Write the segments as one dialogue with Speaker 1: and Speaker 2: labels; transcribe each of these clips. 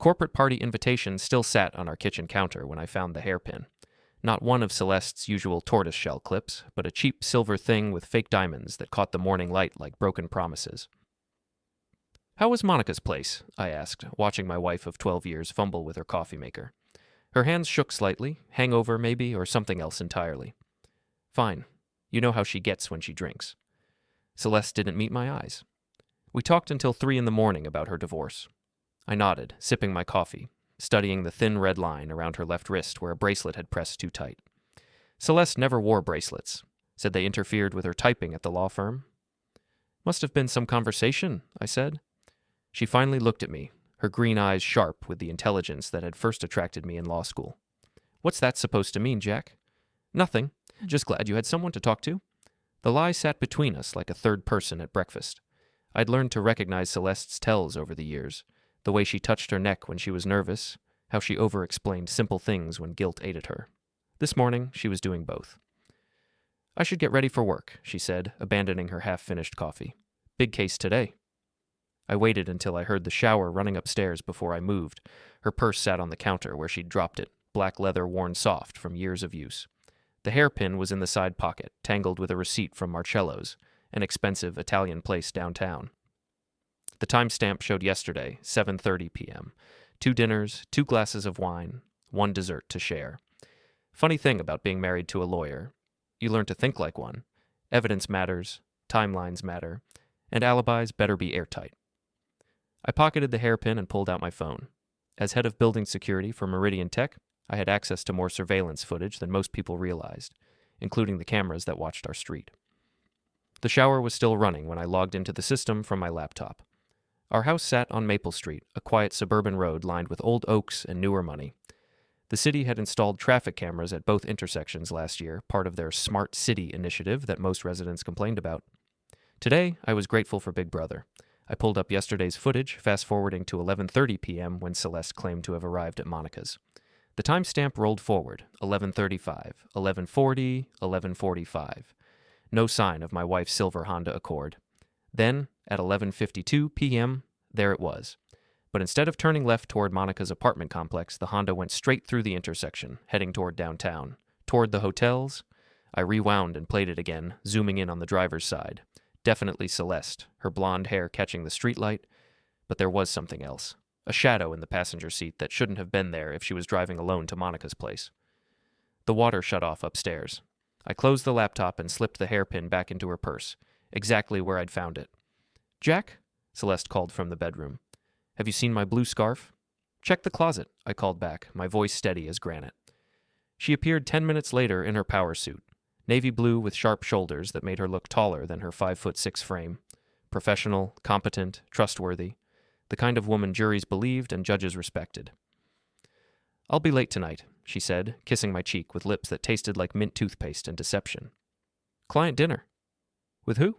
Speaker 1: corporate party invitation still sat on our kitchen counter when I found the hairpin. Not one of Celeste's usual tortoiseshell clips, but a cheap silver thing with fake diamonds that caught the morning light like broken promises. "How was Monica's place?" I asked, watching my wife of 12 years fumble with her coffee maker. Her hands shook slightly, hangover maybe, or something else entirely. "Fine. You know how she gets when she drinks." Celeste didn't meet my eyes. We talked until 3 in the morning about her divorce. I nodded, sipping my coffee, studying the thin red line around her left wrist where a bracelet had pressed too tight. Celeste never wore bracelets. Said they interfered with her typing at the law firm. "Must have been some conversation," I said. She finally looked at me, her green eyes sharp with the intelligence that had first attracted me in law school. "What's that supposed to mean, Jack?" "Nothing. Just glad you had someone to talk to." The lie sat between us like a third person at breakfast. I'd learned to recognize Celeste's tells over the years, the way she touched her neck when she was nervous, how she over-explained simple things when guilt ate at her. This morning, she was doing both. "I should get ready for work," she said, abandoning her half-finished coffee. "Big case today." I waited until I heard the shower running upstairs before I moved. Her purse sat on the counter where she'd dropped it, black leather worn soft from years of use. The hairpin was in the side pocket, tangled with a receipt from Marcello's, an expensive Italian place downtown. The timestamp showed yesterday, 7:30 p.m. 2 dinners, 2 glasses of wine, 1 dessert to share. Funny thing about being married to a lawyer. You learn to think like one. Evidence matters, timelines matter, and alibis better be airtight. I pocketed the hairpin and pulled out my phone. As head of building security for Meridian Tech, I had access to more surveillance footage than most people realized, including the cameras that watched our street. The shower was still running when I logged into the system from my laptop. Our house sat on Maple Street, a quiet suburban road lined with old oaks and newer money. The city had installed traffic cameras at both intersections last year, part of their Smart City initiative that most residents complained about. Today, I was grateful for Big Brother. I pulled up yesterday's footage, fast-forwarding to 11:30 p.m. when Celeste claimed to have arrived at Monica's. The timestamp rolled forward, 11:35, 11:40, 11:45. No sign of my wife's silver Honda Accord. Then, at 11:52 p.m., there it was. But instead of turning left toward Monica's apartment complex, the Honda went straight through the intersection, heading toward downtown. Toward the hotels, I rewound and played it again, zooming in on the driver's side. Definitely Celeste, her blonde hair catching the streetlight, but there was something else. A shadow in the passenger seat that shouldn't have been there if she was driving alone to Monica's place. The water shut off upstairs. I closed the laptop and slipped the hairpin back into her purse, exactly where I'd found it. "Jack?" Celeste called from the bedroom. "Have you seen my blue scarf?" "Check the closet," I called back, my voice steady as granite. She appeared 10 minutes later in her power suit, navy blue with sharp shoulders that made her look taller than her 5'6" frame. Professional, competent, trustworthy. The kind of woman juries believed and judges respected. "I'll be late tonight," she said, kissing my cheek with lips that tasted like mint toothpaste and deception. "Client dinner." "With who?"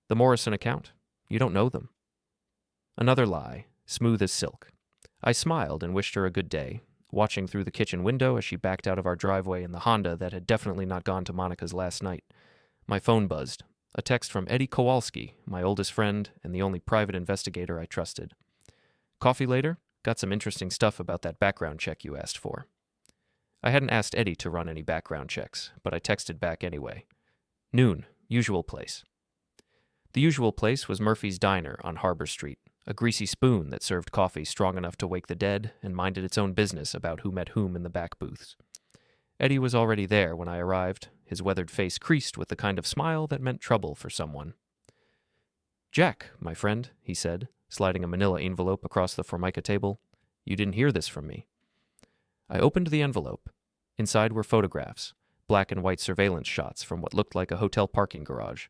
Speaker 1: "The Morrison account. You don't know them." Another lie, smooth as silk. I smiled and wished her a good day, watching through the kitchen window as she backed out of our driveway in the Honda that had definitely not gone to Monica's last night. My phone buzzed. A text from Eddie Kowalski, my oldest friend and the only private investigator I trusted. "Coffee later? Got some interesting stuff about that background check you asked for." I hadn't asked Eddie to run any background checks, but I texted back anyway. "Noon, usual place." The usual place was Murphy's Diner on Harbor Street, a greasy spoon that served coffee strong enough to wake the dead and minded its own business about who met whom in the back booths. Eddie was already there when I arrived, his weathered face creased with the kind of smile that meant trouble for someone. "Jack, my friend," he said, sliding a manila envelope across the Formica table. "You didn't hear this from me." I opened the envelope. Inside were photographs, black and white surveillance shots from what looked like a hotel parking garage.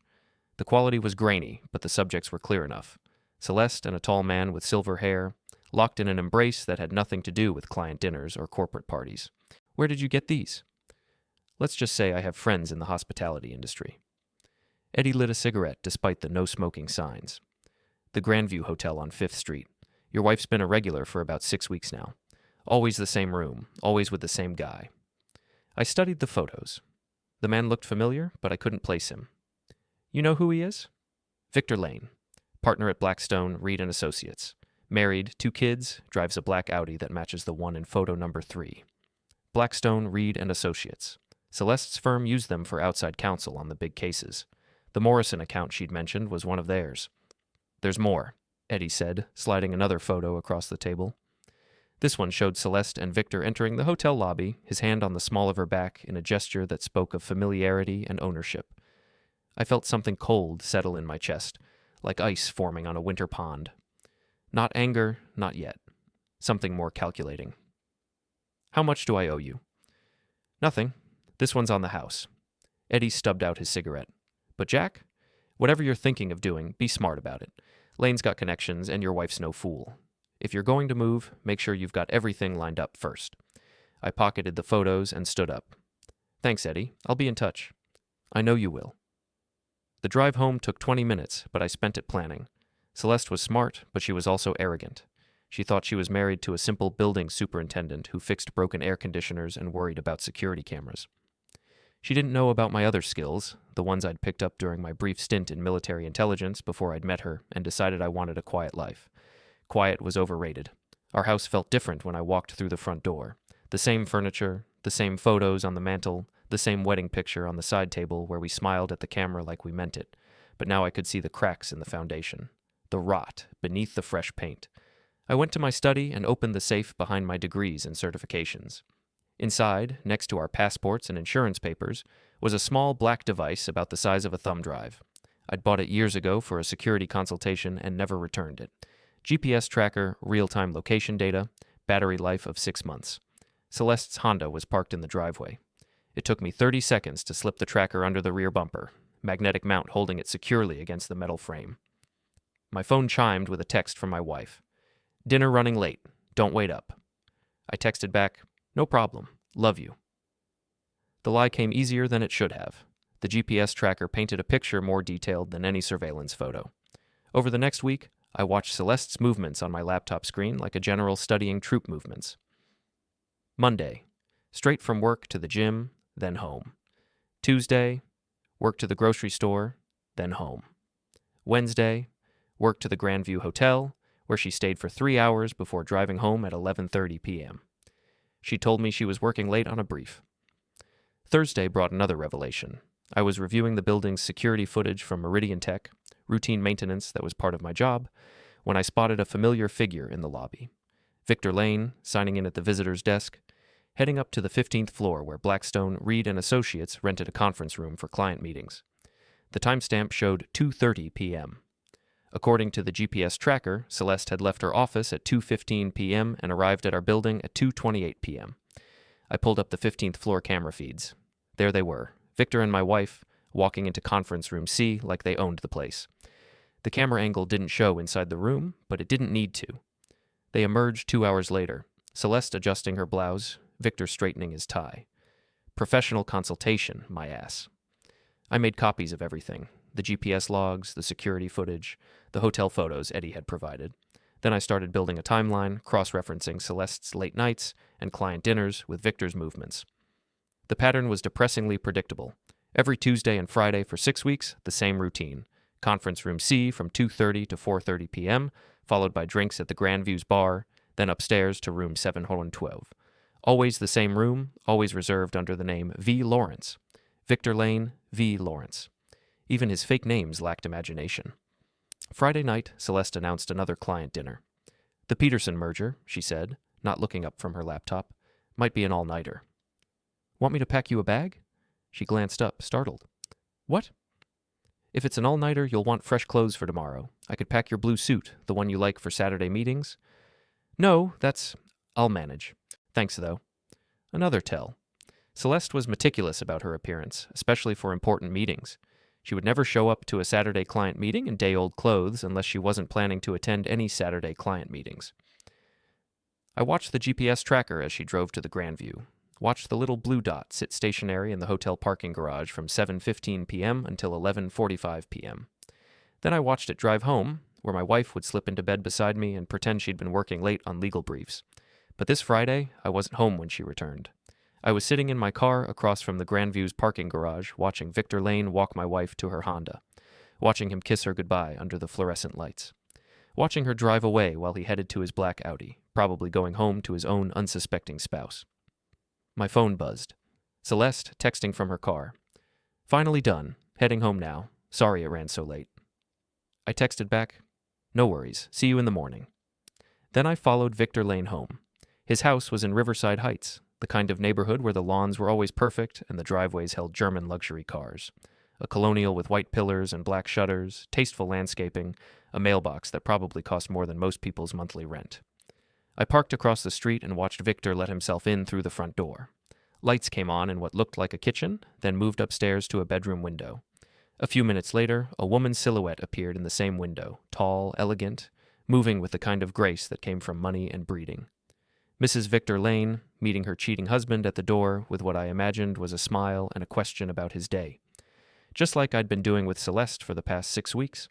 Speaker 1: The quality was grainy, but the subjects were clear enough. Celeste and a tall man with silver hair, locked in an embrace that had nothing to do with client dinners or corporate parties. "Where did you get these?" "Let's just say I have friends in the hospitality industry." Eddie lit a cigarette despite the no-smoking signs. "The Grandview Hotel on 5th Street. Your wife's been a regular for about 6 weeks now. Always the same room, always with the same guy." I studied the photos. The man looked familiar, but I couldn't place him. "You know who he is?" "Victor Lane. Partner at Blackstone, Reed & Associates. Married, 2 kids, drives a black Audi that matches the one in photo number 3. Blackstone, Reed & Associates. Celeste's firm used them for outside counsel on the big cases. The Morrison account she'd mentioned was one of theirs. There's more, Eddie said, sliding another photo across the table. This one showed Celeste and Victor entering the hotel lobby, his hand on the small of her back in a gesture that spoke of familiarity and ownership. I felt something cold settle in my chest, like ice forming on a winter pond. Not anger, not yet. Something more calculating. How much do I owe you? Nothing. This one's on the house. Eddie stubbed out his cigarette. But Jack, whatever you're thinking of doing, be smart about it. Lane's got connections, and your wife's no fool. If you're going to move, make sure you've got everything lined up first. I pocketed the photos and stood up. Thanks, Eddie. I'll be in touch. I know you will. The drive home took 20 minutes, but I spent it planning. Celeste was smart, but she was also arrogant. She thought she was married to a simple building superintendent who fixed broken air conditioners and worried about security cameras. She didn't know about my other skills, the ones I'd picked up during my brief stint in military intelligence before I'd met her and decided I wanted a quiet life. Quiet was overrated. Our house felt different when I walked through the front door. The same furniture, the same photos on the mantel, the same wedding picture on the side table where we smiled at the camera like we meant it. But now I could see the cracks in the foundation, the rot beneath the fresh paint. I went to my study and opened the safe behind my degrees and certifications. Inside, next to our passports and insurance papers, was a small black device about the size of a thumb drive. I'd bought it years ago for a security consultation and never returned it. GPS tracker, real-time location data, battery life of 6 months. Celeste's Honda was parked in the driveway. It took me 30 seconds to slip the tracker under the rear bumper, magnetic mount holding it securely against the metal frame. My phone chimed with a text from my wife. Dinner running late. Don't wait up. I texted back, no problem. Love you. The lie came easier than it should have. The GPS tracker painted a picture more detailed than any surveillance photo. Over the next week, I watched Celeste's movements on my laptop screen like a general studying troop movements. Monday, straight from work to the gym, then home. Tuesday, work to the grocery store, then home. Wednesday, work to the Grandview Hotel, where she stayed for 3 hours before driving home at 11:30 p.m. She told me she was working late on a brief. Thursday brought another revelation. I was reviewing the building's security footage from Meridian Tech, routine maintenance that was part of my job, when I spotted a familiar figure in the lobby. Victor Lane, signing in at the visitor's desk, heading up to the 15th floor where Blackstone, Reed & Associates rented a conference room for client meetings. The timestamp showed 2:30 p.m. According to the GPS tracker, Celeste had left her office at 2:15 p.m. and arrived at our building at 2:28 p.m. I pulled up the 15th floor camera feeds. There they were, Victor and my wife, walking into conference room C like they owned the place. The camera angle didn't show inside the room, but it didn't need to. They emerged 2 hours later, Celeste adjusting her blouse, Victor straightening his tie. Professional consultation, my ass. I made copies of everything. The GPS logs, the security footage, the hotel photos Eddie had provided. Then I started building a timeline, cross-referencing Celeste's late nights and client dinners with Victor's movements. The pattern was depressingly predictable. Every Tuesday and Friday for 6 weeks, the same routine. Conference room C from 2:30 to 4:30 p.m., followed by drinks at the Grandview's bar, then upstairs to room 712. Always the same room, always reserved under the name V. Lawrence. Victor Lane, V. Lawrence. Even his fake names lacked imagination. Friday night, Celeste announced another client dinner. The Peterson merger, she said, not looking up from her laptop, might be an all-nighter. Want me to pack you a bag? She glanced up, startled. What? If it's an all-nighter, you'll want fresh clothes for tomorrow. I could pack your blue suit, the one you like for Saturday meetings. No, I'll manage. Thanks, though. Another tell. Celeste was meticulous about her appearance, especially for important meetings. She would never show up to a Saturday client meeting in day-old clothes unless she wasn't planning to attend any Saturday client meetings. I watched the GPS tracker as she drove to the Grandview, watched the little blue dot sit stationary in the hotel parking garage from 7:15 p.m. until 11:45 p.m. Then I watched it drive home, where my wife would slip into bed beside me and pretend she'd been working late on legal briefs. But this Friday, I wasn't home when she returned. I was sitting in my car across from the Grandview's parking garage, watching Victor Lane walk my wife to her Honda, watching him kiss her goodbye under the fluorescent lights. watching her drive away while he headed to his black Audi, probably going home to his own unsuspecting spouse. My phone buzzed. Celeste texting from her car. Finally done. Heading home now. Sorry it ran so late. I texted back, no worries. See you in the morning. Then I followed Victor Lane home. His house was in Riverside Heights, the kind of neighborhood where the lawns were always perfect and the driveways held German luxury cars. A colonial with white pillars and black shutters, tasteful landscaping, a mailbox that probably cost more than most people's monthly rent. I parked across the street and watched Victor let himself in through the front door. Lights came on in what looked like a kitchen, then moved upstairs to a bedroom window. A few minutes later, a woman's silhouette appeared in the same window, tall, elegant, moving with the kind of grace that came from money and breeding. Mrs. Victor Lane, meeting her cheating husband at the door with what I imagined was a smile and a question about his day. Just like I'd been doing with Celeste for the past 6 weeks.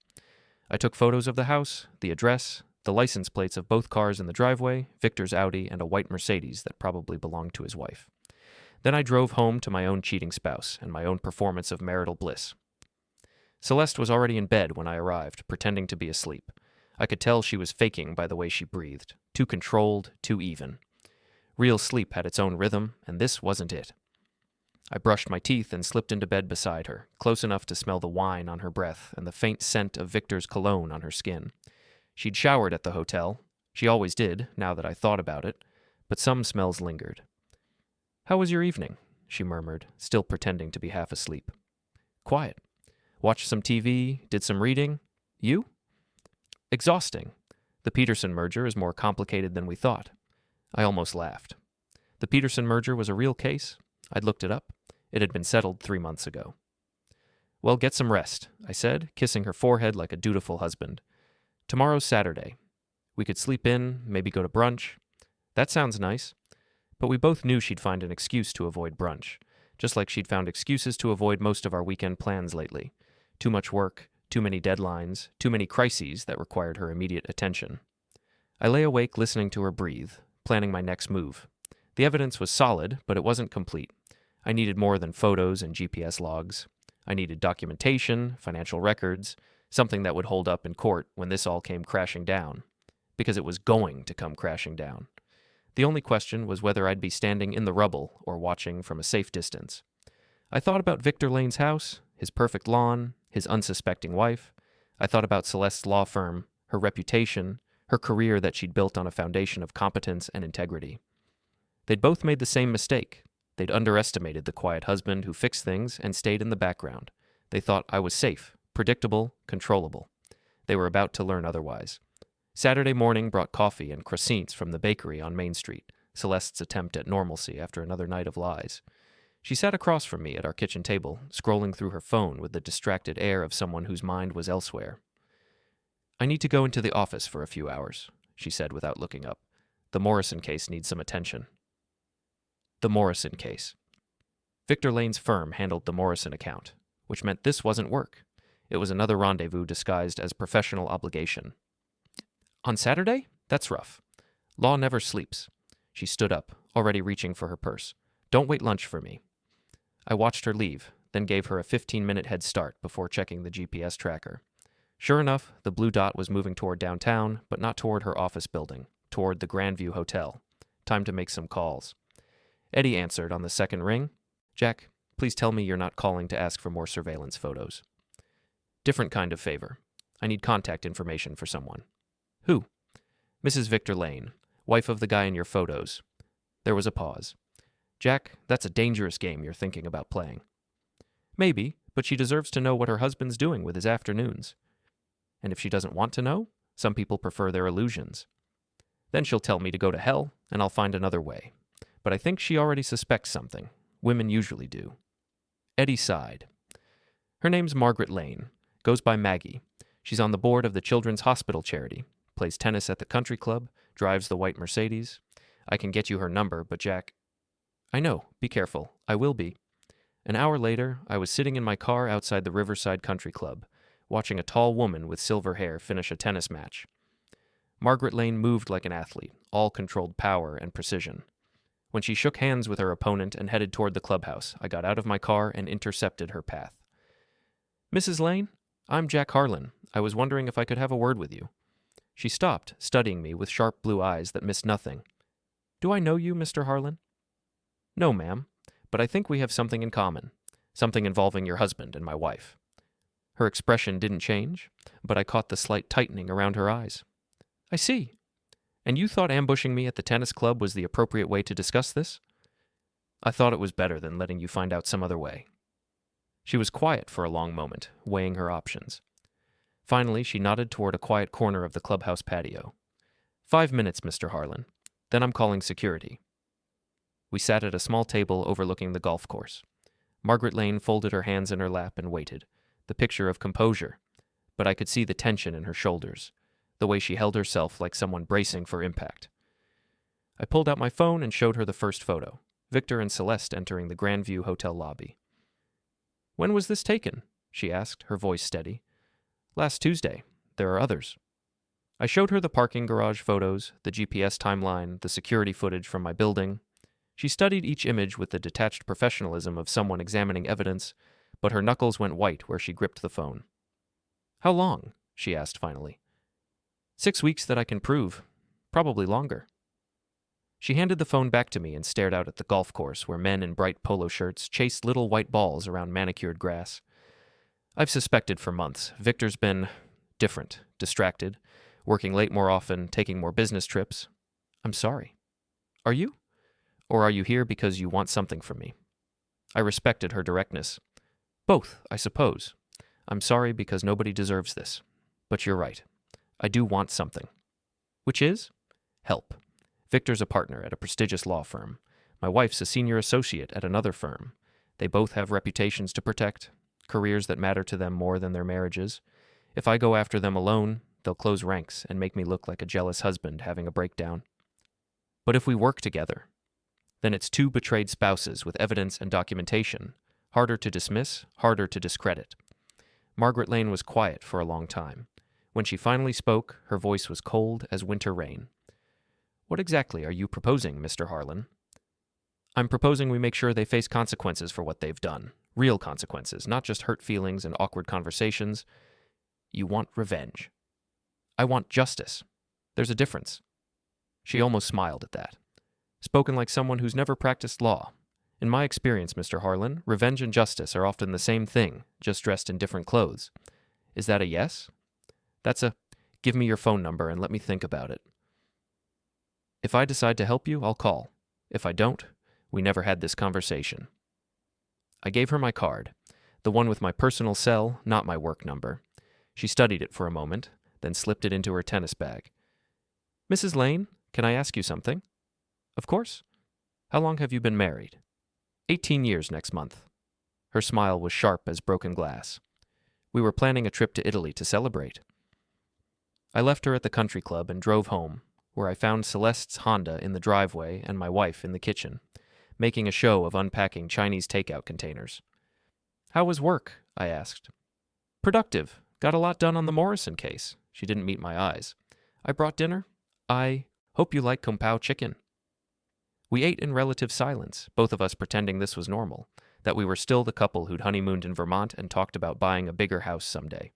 Speaker 1: I took photos of the house, the address, the license plates of both cars in the driveway, Victor's Audi, and a white Mercedes that probably belonged to his wife. Then I drove home to my own cheating spouse and my own performance of marital bliss. Celeste was already in bed when I arrived, pretending to be asleep. I could tell she was faking by the way she breathed. Too controlled, too even. Real sleep had its own rhythm, and this wasn't it. I brushed my teeth and slipped into bed beside her, close enough to smell the wine on her breath and the faint scent of Victor's cologne on her skin. She'd showered at the hotel. She always did, now that I thought about it, but some smells lingered. "How was your evening?" she murmured, still pretending to be half asleep. "Quiet. Watched some TV, did some reading. You?" "Exhausting. The Peterson merger is more complicated than we thought." I almost laughed. The Peterson merger was a real case. I'd looked it up. It had been settled 3 months ago. "Well, get some rest," I said, kissing her forehead like a dutiful husband. "Tomorrow's Saturday. We could sleep in, maybe go to brunch." "That sounds nice." But we both knew she'd find an excuse to avoid brunch, just like she'd found excuses to avoid most of our weekend plans lately. Too much work, too many deadlines, too many crises that required her immediate attention. I lay awake listening to her breathe, planning my next move. The evidence was solid, but it wasn't complete. I needed more than photos and GPS logs. I needed documentation, financial records, something that would hold up in court when this all came crashing down. Because it was going to come crashing down. The only question was whether I'd be standing in the rubble or watching from a safe distance. I thought about Victor Lane's house, his perfect lawn, his unsuspecting wife. I thought about Celeste's law firm, her reputation, her career that she'd built on a foundation of competence and integrity. They'd both made the same mistake. They'd underestimated the quiet husband who fixed things and stayed in the background. They thought I was safe, predictable, controllable. They were about to learn otherwise. Saturday morning brought coffee and croissants from the bakery on Main Street, Celeste's attempt at normalcy after another night of lies. She sat across from me at our kitchen table, scrolling through her phone with the distracted air of someone whose mind was elsewhere. "I need to go into the office for a few hours," she said without looking up. "The Morrison case needs some attention." The Morrison case. Victor Lane's firm handled the Morrison account, which meant this wasn't work. It was another rendezvous disguised as professional obligation. "On Saturday? That's rough. Law never sleeps." She stood up, already reaching for her purse. "Don't wait lunch for me." I watched her leave, then gave her a 15-minute head start before checking the GPS tracker. Sure enough, the blue dot was moving toward downtown, but not toward her office building, toward the Grandview Hotel. Time to make some calls. Eddie answered on the second ring. "Jack, please tell me you're not calling to ask for more surveillance photos." "Different kind of favor. I need contact information for someone." "Who?" "Mrs. Victor Lane, wife of the guy in your photos." There was a pause. "Jack, that's a dangerous game you're thinking about playing." "Maybe, but she deserves to know what her husband's doing with his afternoons." "And if she doesn't want to know, some people prefer their illusions." "Then she'll tell me to go to hell, and I'll find another way. But I think she already suspects something. Women usually do." Eddie sighed. "Her name's Margaret Lane. Goes by Maggie. She's on the board of the Children's Hospital charity. Plays tennis at the country club. Drives the white Mercedes. I can get you her number, but Jack—" "I know. Be careful. I will be." An hour later, I was sitting in my car outside the Riverside Country Club, watching a tall woman with silver hair finish a tennis match. Margaret Lane moved like an athlete, all controlled power and precision. When she shook hands with her opponent and headed toward the clubhouse, I got out of my car and intercepted her path. "Mrs. Lane, I'm Jack Harlan. I was wondering if I could have a word with you." She stopped, studying me with sharp blue eyes that missed nothing. "Do I know you, Mr. Harlan?" "No, ma'am, but I think we have something in common, something involving your husband and my wife." Her expression didn't change, but I caught the slight tightening around her eyes. "I see. And you thought ambushing me at the tennis club was the appropriate way to discuss this?" "I thought it was better than letting you find out some other way." She was quiet for a long moment, weighing her options. Finally, she nodded toward a quiet corner of the clubhouse patio. "5 minutes, Mr. Harlan. Then I'm calling security." We sat at a small table overlooking the golf course. Margaret Lane folded her hands in her lap and waited, the picture of composure, but I could see the tension in her shoulders, the way she held herself like someone bracing for impact. I pulled out my phone and showed her the first photo, Victor and Celeste entering the Grandview Hotel lobby. "When was this taken?" she asked, her voice steady. "Last Tuesday. There are others." I showed her the parking garage photos, the GPS timeline, the security footage from my building. She studied each image with the detached professionalism of someone examining evidence, but her knuckles went white where she gripped the phone. "How long?" she asked finally. 6 weeks that I can prove. Probably longer." She handed the phone back to me and stared out at the golf course where men in bright polo shirts chased little white balls around manicured grass. "I've suspected for months. Victor's been different, distracted, working late more often, taking more business trips." "I'm sorry." "Are you? Or are you here because you want something from me?" I respected her directness. "Both, I suppose. I'm sorry because nobody deserves this. But you're right. I do want something." "Which is?" "Help. Victor's a partner at a prestigious law firm. My wife's a senior associate at another firm. They both have reputations to protect, careers that matter to them more than their marriages. If I go after them alone, they'll close ranks and make me look like a jealous husband having a breakdown. But if we work together, then it's 2 betrayed spouses with evidence and documentation, harder to dismiss, harder to discredit." Margaret Lane was quiet for a long time. When she finally spoke, her voice was cold as winter rain. "What exactly are you proposing, Mr. Harlan?" "I'm proposing we make sure they face consequences for what they've done. Real consequences, not just hurt feelings and awkward conversations. You want revenge. I want justice. There's a difference." She almost smiled at that. Spoken like someone who's never practiced law. "In my experience, Mr. Harlan, revenge and justice are often the same thing, just dressed in different clothes. Is that a yes?" "That's a, give me your phone number and let me think about it. If I decide to help you, I'll call. If I don't, we never had this conversation." I gave her my card, the one with my personal cell, not my work number. She studied it for a moment, then slipped it into her tennis bag. "Mrs. Lane, can I ask you something?" "Of course." "How long have you been married?" 18 years next month." Her smile was sharp as broken glass. "We were planning a trip to Italy to celebrate." I left her at the country club and drove home, where I found Celeste's Honda in the driveway and my wife in the kitchen, making a show of unpacking Chinese takeout containers. "How was work?" I asked. "Productive. Got a lot done on the Morrison case." She didn't meet my eyes. "I brought dinner. I hope you like kung pao chicken." We ate in relative silence, both of us pretending this was normal, that we were still the couple who'd honeymooned in Vermont and talked about buying a bigger house someday.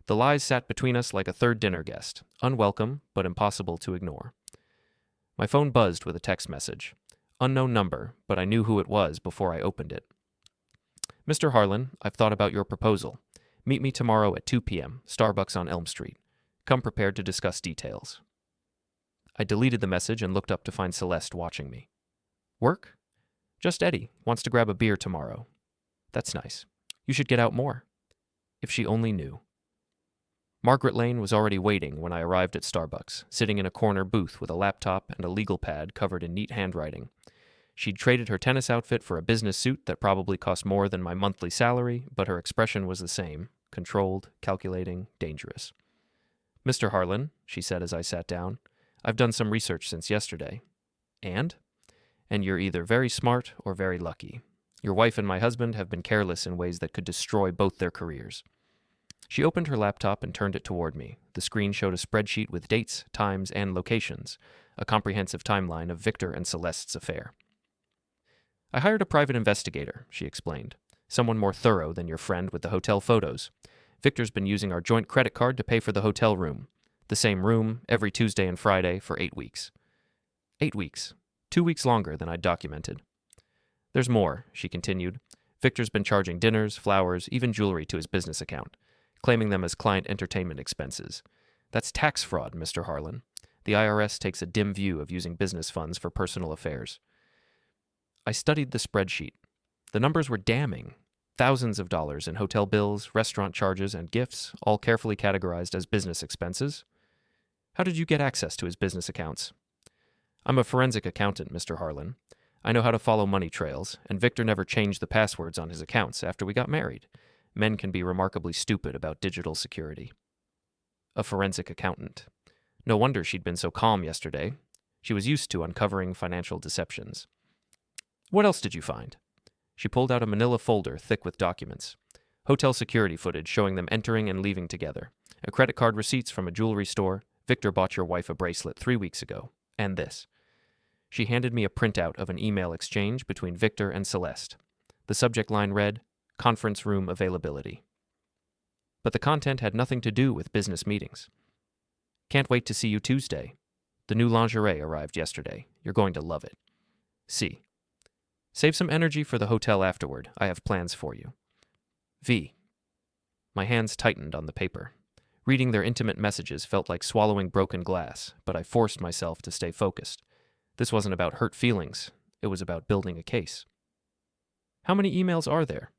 Speaker 1: The lies sat between us like a third dinner guest, unwelcome but impossible to ignore. My phone buzzed with a text message. Unknown number, but I knew who it was before I opened it. "Mr. Harlan, I've thought about your proposal. Meet me tomorrow at 2 p.m., Starbucks on Elm Street. Come prepared to discuss details." I deleted the message and looked up to find Celeste watching me. "Work?" "Just Eddie. Wants to grab a beer tomorrow." "That's nice. You should get out more." If she only knew. Margaret Lane was already waiting when I arrived at Starbucks, sitting in a corner booth with a laptop and a legal pad covered in neat handwriting. She'd traded her tennis outfit for a business suit that probably cost more than my monthly salary, but her expression was the same, controlled, calculating, dangerous. "Mr. Harlan," she said as I sat down, "I've done some research since yesterday." "And?" "And you're either very smart or very lucky. Your wife and my husband have been careless in ways that could destroy both their careers." She opened her laptop and turned it toward me. The screen showed a spreadsheet with dates, times, and locations, a comprehensive timeline of Victor and Celeste's affair. "I hired a private investigator," she explained, "someone more thorough than your friend with the hotel photos. Victor's been using our joint credit card to pay for the hotel room. The same room, every Tuesday and Friday for 8 weeks. 8 weeks. 2 weeks longer than I'd documented. There's more, she continued. Victor's been charging dinners, flowers, even jewelry to his business account, claiming them as client entertainment expenses. That's tax fraud, Mr. Harlan. The IRS takes a dim view of using business funds for personal affairs. I studied the spreadsheet. The numbers were damning. Thousands of dollars in hotel bills, restaurant charges, and gifts, all carefully categorized as business expenses. How did you get access to his business accounts? I'm a forensic accountant, Mr. Harlan. I know how to follow money trails, and Victor never changed the passwords on his accounts after we got married. Men can be remarkably stupid about digital security. A forensic accountant. No wonder she'd been so calm yesterday. She was used to uncovering financial deceptions. What else did you find? She pulled out a manila folder thick with documents. Hotel security footage showing them entering and leaving together. A credit card receipts from a jewelry store. Victor bought your wife a bracelet 3 weeks ago. And this. She handed me a printout of an email exchange between Victor and Celeste. The subject line read, "Conference room availability." But the content had nothing to do with business meetings. Can't wait to see you Tuesday. The new lingerie arrived yesterday. You're going to love it. C. Save some energy for the hotel afterward. I have plans for you. V. My hands tightened on the paper. Reading their intimate messages felt like swallowing broken glass, but I forced myself to stay focused. This wasn't about hurt feelings. It was about building a case. How many emails are there?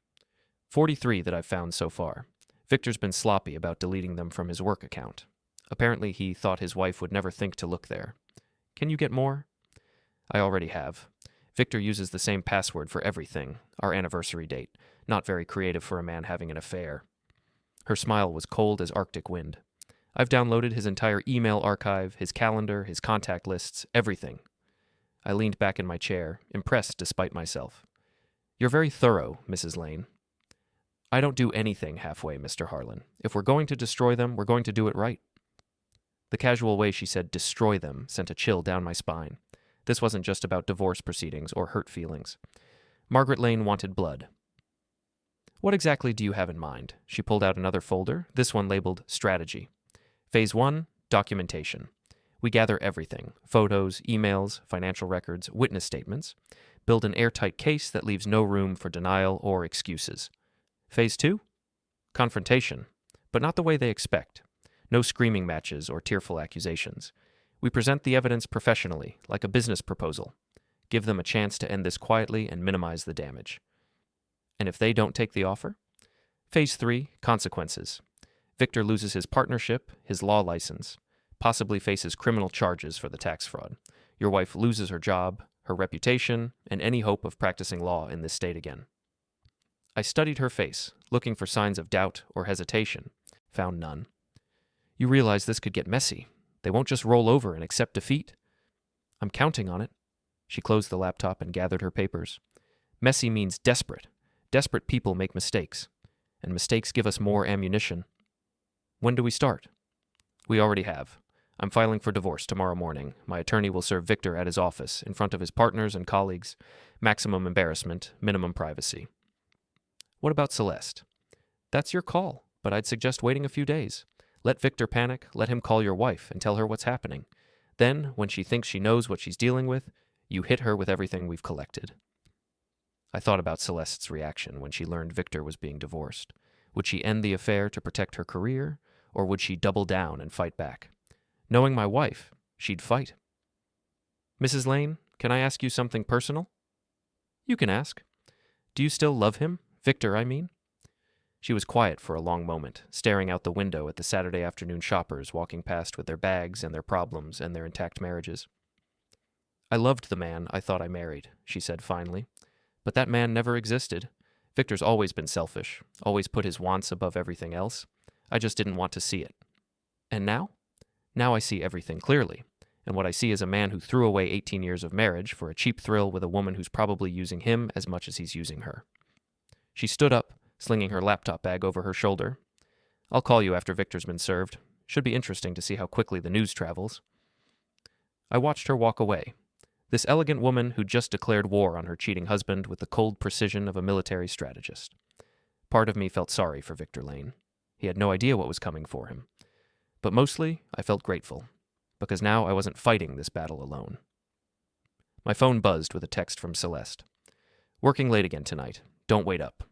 Speaker 1: 43 that I've found so far. Victor's been sloppy about deleting them from his work account. Apparently he thought his wife would never think to look there. Can you get more? I already have. Victor uses the same password for everything, our anniversary date. Not very creative for a man having an affair. Her smile was cold as Arctic wind. I've downloaded his entire email archive, his calendar, his contact lists, everything. I leaned back in my chair, impressed despite myself. You're very thorough, Mrs. Lane. I don't do anything halfway, Mr. Harlan. If we're going to destroy them, we're going to do it right. The casual way she said destroy them sent a chill down my spine. This wasn't just about divorce proceedings or hurt feelings. Margaret Lane wanted blood. What exactly do you have in mind? She pulled out another folder, this one labeled Strategy. Phase 1, Documentation. We gather everything, photos, emails, financial records, witness statements. Build an airtight case that leaves no room for denial or excuses. Phase 2, Confrontation, but not the way they expect. No screaming matches or tearful accusations. We present the evidence professionally, like a business proposal. Give them a chance to end this quietly and minimize the damage. And if they don't take the offer? Phase 3, Consequences. Victor loses his partnership, his law license, possibly faces criminal charges for the tax fraud. Your wife loses her job, her reputation, and any hope of practicing law in this state again. I studied her face, looking for signs of doubt or hesitation. Found none. You realize this could get messy. They won't just roll over and accept defeat. I'm counting on it. She closed the laptop and gathered her papers. Messy means desperate. Desperate people make mistakes, and mistakes give us more ammunition. When do we start? We already have. I'm filing for divorce tomorrow morning. My attorney will serve Victor at his office, in front of his partners and colleagues. Maximum embarrassment, minimum privacy. What about Celeste? That's your call, but I'd suggest waiting a few days. Let Victor panic, let him call your wife and tell her what's happening. Then, when she thinks she knows what she's dealing with, you hit her with everything we've collected. I thought about Celeste's reaction when she learned Victor was being divorced. Would she end the affair to protect her career, or would she double down and fight back? Knowing my wife, she'd fight. Mrs. Lane, can I ask you something personal? You can ask. Do you still love him? Victor, I mean. She was quiet for a long moment, staring out the window at the Saturday afternoon shoppers walking past with their bags and their problems and their intact marriages. I loved the man I thought I married, she said finally. But that man never existed. Victor's always been selfish, always put his wants above everything else. I just didn't want to see it. And now? Now I see everything clearly. And what I see is a man who threw away 18 years of marriage for a cheap thrill with a woman who's probably using him as much as he's using her. She stood up, slinging her laptop bag over her shoulder. I'll call you after Victor's been served. Should be interesting to see how quickly the news travels. I watched her walk away. This elegant woman who just declared war on her cheating husband with the cold precision of a military strategist. Part of me felt sorry for Victor Lane. He had no idea what was coming for him. But mostly, I felt grateful, because now I wasn't fighting this battle alone. My phone buzzed with a text from Celeste. "Working late again tonight. Don't wait up."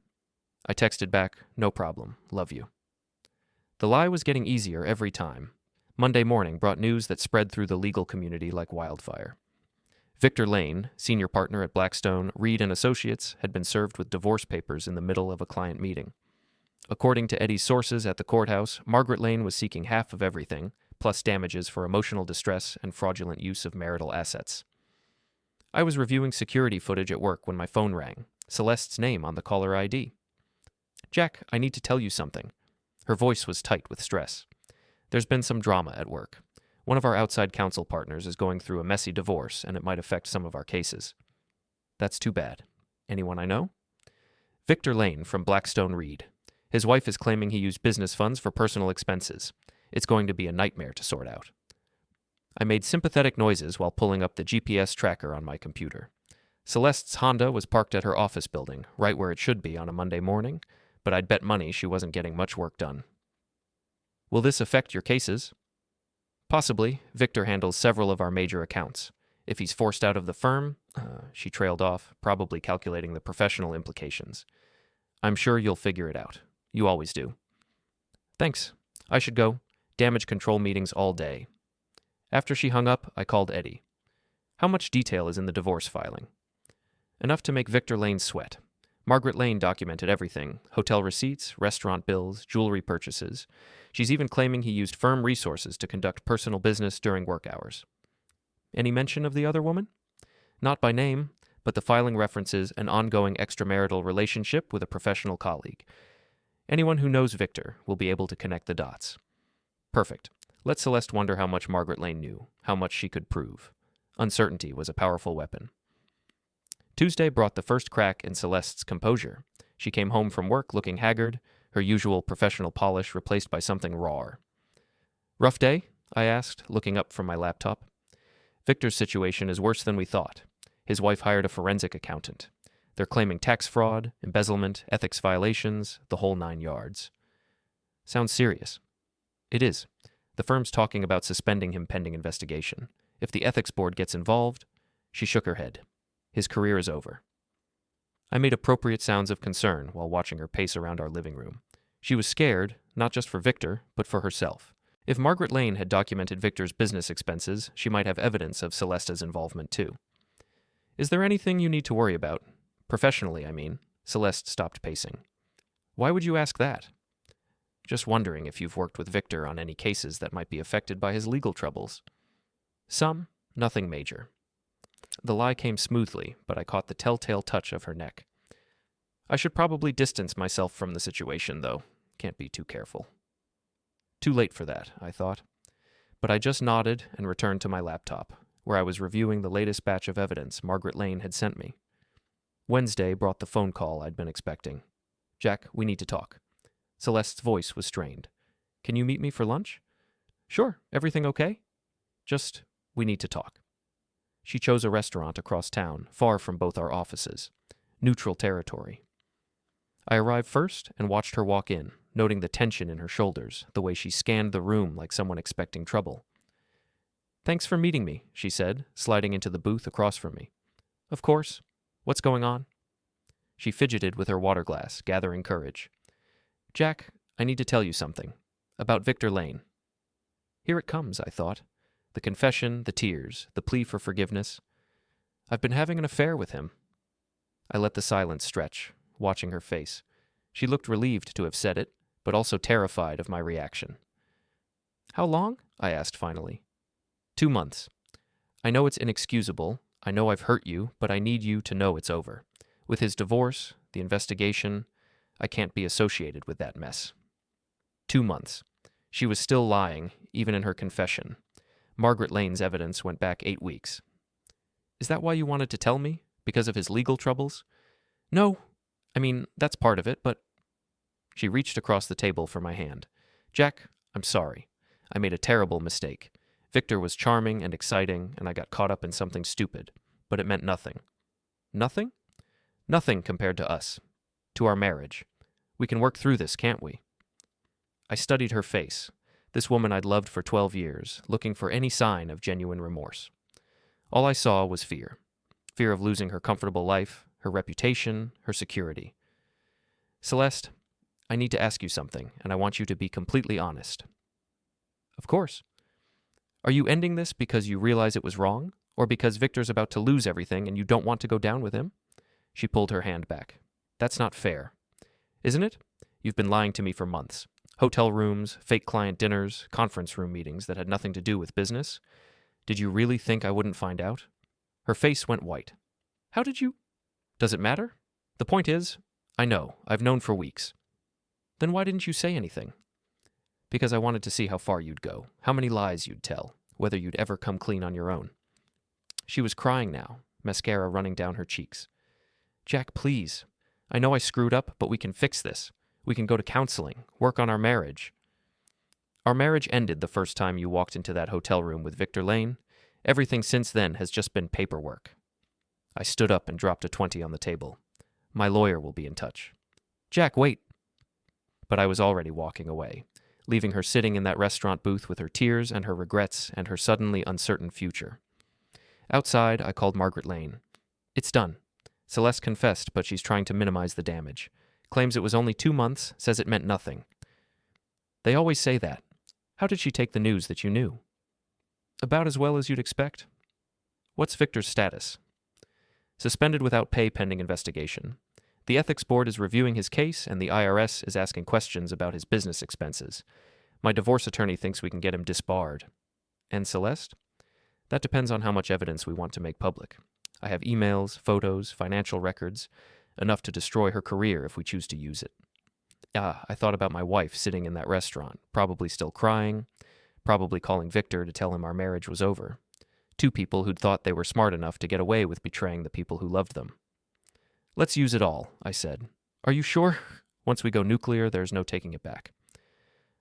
Speaker 1: I texted back, "No problem. Love you." The lie was getting easier every time. Monday morning brought news that spread through the legal community like wildfire. Victor Lane, senior partner at Blackstone, Reed & Associates, had been served with divorce papers in the middle of a client meeting. According to Eddie's sources at the courthouse, Margaret Lane was seeking half of everything, plus damages for emotional distress and fraudulent use of marital assets. I was reviewing security footage at work when my phone rang, Celeste's name on the caller ID. "Jack, I need to tell you something." Her voice was tight with stress. "There's been some drama at work. One of our outside counsel partners is going through a messy divorce, and it might affect some of our cases." "That's too bad. Anyone I know?" "Victor Lane from Blackstone Reed. His wife is claiming he used business funds for personal expenses. It's going to be a nightmare to sort out." I made sympathetic noises while pulling up the GPS tracker on my computer. Celeste's Honda was parked at her office building, right where it should be on a Monday morning, but I'd bet money she wasn't getting much work done. "Will this affect your cases?" "Possibly. Victor handles several of our major accounts. If he's forced out of the firm," she trailed off, probably calculating the professional implications. "I'm sure you'll figure it out. You always do." "Thanks. I should go. Damage control meetings all day." After she hung up, I called Eddie. "How much detail is in the divorce filing?" "Enough to make Victor Lane sweat. Margaret Lane documented everything: hotel receipts, restaurant bills, jewelry purchases. She's even claiming he used firm resources to conduct personal business during work hours." "Any mention of the other woman?" "Not by name, but the filing references an ongoing extramarital relationship with a professional colleague. Anyone who knows Victor will be able to connect the dots." "Perfect. Let Celeste wonder how much Margaret Lane knew, how much she could prove." Uncertainty was a powerful weapon. Tuesday brought the first crack in Celeste's composure. She came home from work looking haggard, her usual professional polish replaced by something raw. "Rough day?" I asked, looking up from my laptop. "Victor's situation is worse than we thought. His wife hired a forensic accountant. They're claiming tax fraud, embezzlement, ethics violations, the whole 9 yards." "Sounds serious." "It is. The firm's talking about suspending him pending investigation. If the ethics board gets involved—" She shook her head. "His career is over." I made appropriate sounds of concern while watching her pace around our living room. She was scared, not just for Victor, but for herself. If Margaret Lane had documented Victor's business expenses, she might have evidence of Celeste's involvement too. "Is there anything you need to worry about? Professionally, I mean." Celeste stopped pacing. "Why would you ask that?" "Just wondering if you've worked with Victor on any cases that might be affected by his legal troubles." "Some. Nothing major." The lie came smoothly, but I caught the telltale touch of her neck. "I should probably distance myself from the situation, though. Can't be too careful." Too late for that, I thought. But I just nodded and returned to my laptop, where I was reviewing the latest batch of evidence Margaret Lane had sent me. Wednesday brought the phone call I'd been expecting. "Jack, we need to talk." Celeste's voice was strained. "Can you meet me for lunch?" "Sure. Everything okay?" "Just, we need to talk." She chose a restaurant across town, far from both our offices. Neutral territory. I arrived first and watched her walk in, noting the tension in her shoulders, the way she scanned the room like someone expecting trouble. "Thanks for meeting me," she said, sliding into the booth across from me. "Of course. What's going on?" She fidgeted with her water glass, gathering courage. "Jack, I need to tell you something. About Victor Lane." Here it comes, I thought. The confession, the tears, the plea for forgiveness. "I've been having an affair with him." I let the silence stretch, watching her face. She looked relieved to have said it, but also terrified of my reaction. "How long?" I asked finally. 2 months. I know it's inexcusable. I know I've hurt you, but I need you to know it's over. With his divorce, the investigation, I can't be associated with that mess." 2 months. She was still lying, even in her confession. Margaret Lane's evidence went back 8 weeks. "Is that why you wanted to tell me? Because of his legal troubles?" "No. I mean, that's part of it, but—" She reached across the table for my hand. "Jack, I'm sorry. I made a terrible mistake. Victor was charming and exciting, and I got caught up in something stupid. But it meant nothing." "Nothing?" "Nothing compared to us. To our marriage. We can work through this, can't we?" I studied her face. This woman I'd loved for 12 years, looking for any sign of genuine remorse. All I saw was fear. Fear of losing her comfortable life, her reputation, her security. Celeste, I need to ask you something, and I want you to be completely honest. Of course. Are you ending this because you realize it was wrong, or because Victor's about to lose everything and you don't want to go down with him? She pulled her hand back. That's not fair. Isn't it? You've been lying to me for months. Hotel rooms, fake client dinners, conference room meetings that had nothing to do with business. Did you really think I wouldn't find out? Her face went white. How did you? Does it matter? The point is, I know. I've known for weeks. Then why didn't you say anything? Because I wanted to see how far you'd go, how many lies you'd tell, whether you'd ever come clean on your own. She was crying now, mascara running down her cheeks. Jack, please. I know I screwed up, but we can fix this. We can go to counseling, work on our marriage. Our marriage ended the first time you walked into that hotel room with Victor Lane. Everything since then has just been paperwork. I stood up and dropped a 20 on the table. My lawyer will be in touch. Jack, wait. But I was already walking away, leaving her sitting in that restaurant booth with her tears and her regrets and her suddenly uncertain future. Outside, I called Margaret Lane. It's done. Celeste confessed, but she's trying to minimize the damage. Claims it was only 2 months, says it meant nothing. They always say that. How did she take the news that you knew? About as well as you'd expect. What's Victor's status? Suspended without pay pending investigation. The ethics board is reviewing his case, and the IRS is asking questions about his business expenses. My divorce attorney thinks we can get him disbarred. And Celeste? That depends on how much evidence we want to make public. I have emails, photos, financial records, enough to destroy her career if we choose to use it. I thought about my wife sitting in that restaurant, probably still crying, probably calling Victor to tell him our marriage was over. 2 people who'd thought they were smart enough to get away with betraying the people who loved them. Let's use it all, I said. Are you sure? Once we go nuclear, there's no taking it back.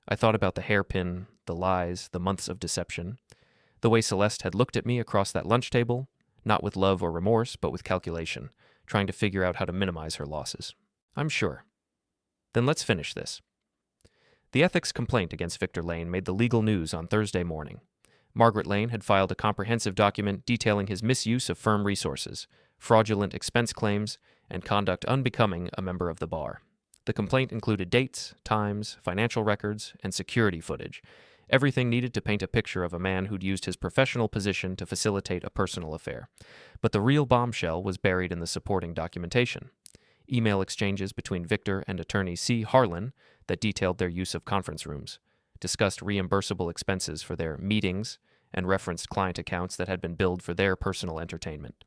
Speaker 1: I thought about the hairpin, the lies, the months of deception, the way Celeste had looked at me across that lunch table, not with love or remorse, but with calculation, trying to figure out how to minimize her losses. I'm sure. Then let's finish this. The ethics complaint against Victor Lane made the legal news on Thursday morning. Margaret Lane had filed a comprehensive document detailing his misuse of firm resources, fraudulent expense claims, and conduct unbecoming a member of the bar. The complaint included dates, times, financial records, and security footage, everything needed to paint a picture of a man who'd used his professional position to facilitate a personal affair. But the real bombshell was buried in the supporting documentation. Email exchanges between Victor and attorney C. Harlan that detailed their use of conference rooms, discussed reimbursable expenses for their meetings, and referenced client accounts that had been billed for their personal entertainment.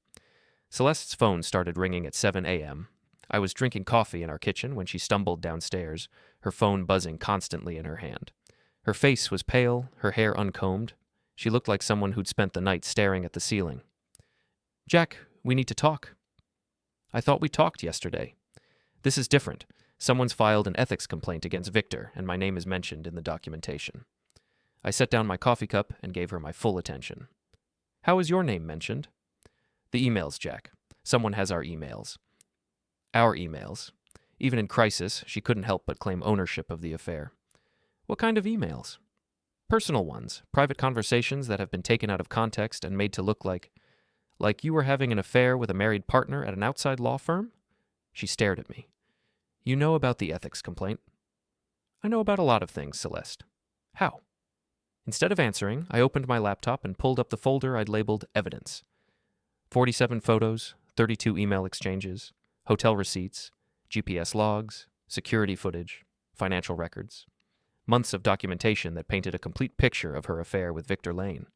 Speaker 1: Celeste's phone started ringing at 7 a.m. I was drinking coffee in our kitchen when she stumbled downstairs, her phone buzzing constantly in her hand. Her face was pale, her hair uncombed. She looked like someone who'd spent the night staring at the ceiling. Jack, we need to talk. I thought we talked yesterday. This is different. Someone's filed an ethics complaint against Victor, and my name is mentioned in the documentation. I set down my coffee cup and gave her my full attention. How is your name mentioned? The emails, Jack. Someone has our emails. Our emails. Even in crisis, she couldn't help but claim ownership of the affair. What kind of emails? Personal ones, private conversations that have been taken out of context and made to look like you were having an affair with a married partner at an outside law firm? She stared at me. You know about the ethics complaint? I know about a lot of things, Celeste. How? Instead of answering, I opened my laptop and pulled up the folder I'd labeled Evidence. 47 photos, 32 email exchanges, hotel receipts, GPS logs, security footage, financial records. Months of documentation that painted a complete picture of her affair with Victor Lane.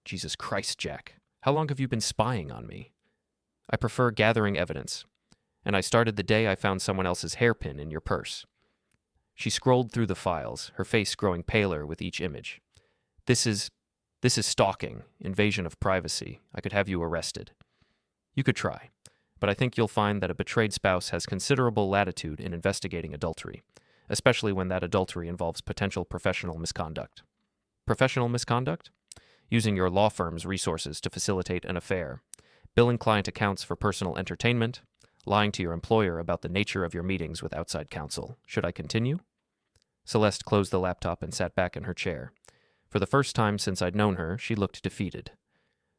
Speaker 1: Jesus Christ, Jack. How long have you been spying on me? I prefer gathering evidence, and I started the day I found someone else's hairpin in your purse. She scrolled through the files, her face growing paler with each image. This is stalking, invasion of privacy. I could have you arrested. You could try, but I think you'll find that a betrayed spouse has considerable latitude in investigating adultery, especially when that adultery involves potential professional misconduct. Professional misconduct? Using your law firm's resources to facilitate an affair, billing client accounts for personal entertainment, lying to your employer about the nature of your meetings with outside counsel. Should I continue? Celeste closed the laptop and sat back in her chair. For the first time since I'd known her, she looked defeated.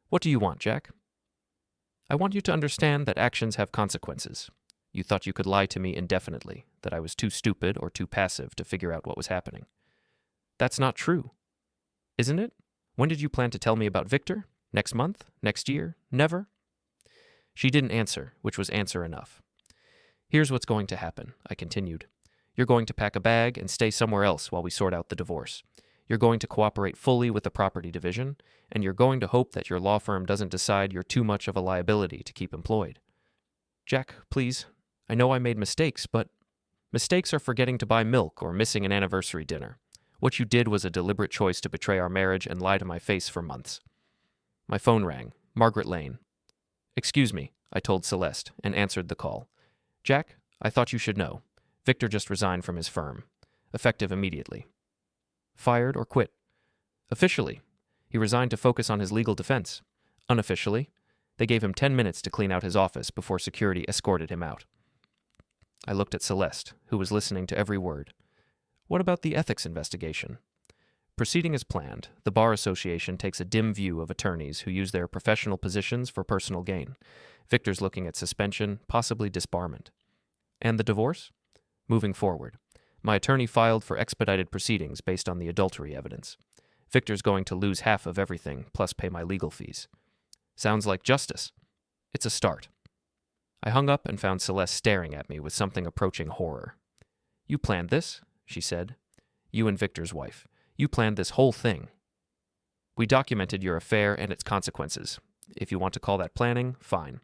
Speaker 1: What do you want, Jack? I want you to understand that actions have consequences. You thought you could lie to me indefinitely, that I was too stupid or too passive to figure out what was happening. That's not true. Isn't it? When did you plan to tell me about Victor? Next month? Next year? Never? She didn't answer, which was answer enough. Here's what's going to happen, I continued. You're going to pack a bag and stay somewhere else while we sort out the divorce. You're going to cooperate fully with the property division, and you're going to hope that your law firm doesn't decide you're too much of a liability to keep employed. Jack, please. I know I made mistakes, but mistakes are forgetting to buy milk or missing an anniversary dinner. What you did was a deliberate choice to betray our marriage and lie to my face for months. My phone rang. Margaret Lane. Excuse me, I told Celeste, and answered the call. Jack, I thought you should know. Victor just resigned from his firm. Effective immediately. Fired or quit? Officially. He resigned to focus on his legal defense. Unofficially, they gave him 10 minutes to clean out his office before security escorted him out. I looked at Celeste, who was listening to every word. What about the ethics investigation? Proceeding as planned, the Bar Association takes a dim view of attorneys who use their professional positions for personal gain. Victor's looking at suspension, possibly disbarment. And the divorce? Moving forward. My attorney filed for expedited proceedings based on the adultery evidence. Victor's going to lose half of everything, plus pay my legal fees. Sounds like justice. It's a start. I hung up and found Celeste staring at me with something approaching horror. You planned this, she said. You and Victor's wife. You planned this whole thing. We documented your affair and its consequences. If you want to call that planning, fine.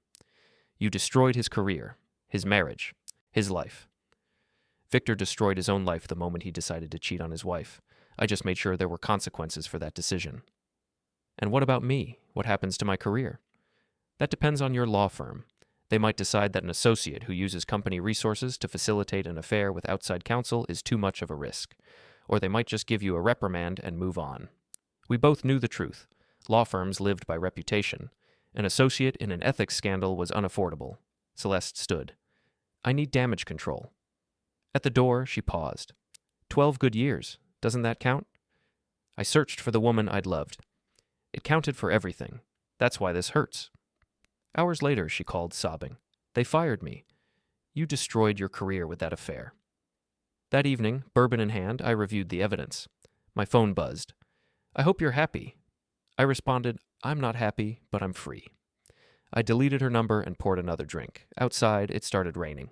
Speaker 1: You destroyed his career, his marriage, his life. Victor destroyed his own life the moment he decided to cheat on his wife. I just made sure there were consequences for that decision. And what about me? What happens to my career? That depends on your law firm. They might decide that an associate who uses company resources to facilitate an affair with outside counsel is too much of a risk. Or they might just give you a reprimand and move on. We both knew the truth. Law firms lived by reputation. An associate in an ethics scandal was unaffordable. Celeste stood. I need damage control. At the door, she paused. 12 good years. Doesn't that count? I searched for the woman I'd loved. It counted for everything. That's why this hurts. Hours later, she called, sobbing. They fired me. You destroyed your career with that affair. That evening, bourbon in hand, I reviewed the evidence. My phone buzzed. I hope you're happy. I responded, I'm not happy, but I'm free. I deleted her number and poured another drink. Outside, it started raining.